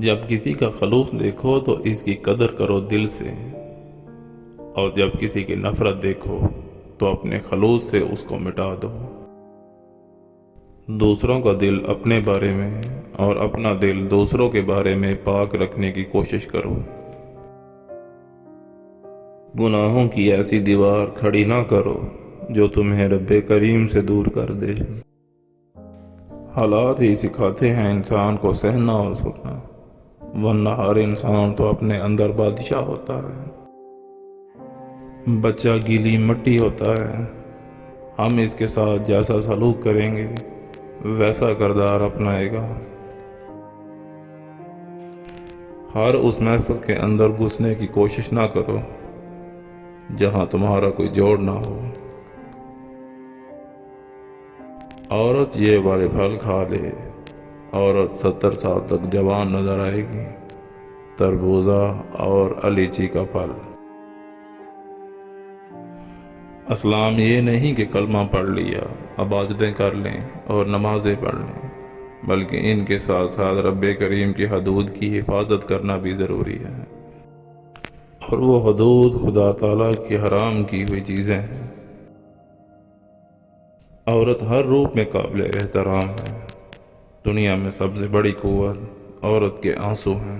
جب کسی کا خلوص دیکھو تو اس کی قدر کرو دل سے، اور جب کسی کی نفرت دیکھو تو اپنے خلوص سے اس کو مٹا دو۔ دوسروں کا دل اپنے بارے میں اور اپنا دل دوسروں کے بارے میں پاک رکھنے کی کوشش کرو۔ گناہوں کی ایسی دیوار کھڑی نہ کرو جو تمہیں رب کریم سے دور کر دے۔ حالات ہی سکھاتے ہیں انسان کو سہنا اور سننا، ورنہ ہر انسان تو اپنے اندر بادشاہ ہوتا ہے۔ بچہ گیلی مٹی ہوتا ہے، ہم اس کے ساتھ جیسا سلوک کریں گے ویسا کردار اپنائے گا۔ ہر اس محفل کے اندر گھسنے کی کوشش نہ کرو جہاں تمہارا کوئی جوڑ نہ ہو۔ عورت یہ والے پھل کھا لے، عورت 70 سال تک جوان نظر آئے گی، تربوزہ اور الیچی کا پھل۔ اسلام یہ نہیں کہ کلمہ پڑھ لیا، عبادتیں کر لیں اور نمازیں پڑھ لیں، بلکہ ان کے ساتھ ساتھ رب کریم کی حدود کی حفاظت کرنا بھی ضروری ہے، اور وہ حدود خدا تعالیٰ کی حرام کی ہوئی چیزیں ہیں۔ عورت ہر روپ میں قابل احترام ہے، دنیا میں سب سے بڑی قوت عورت کے آنسو ہیں۔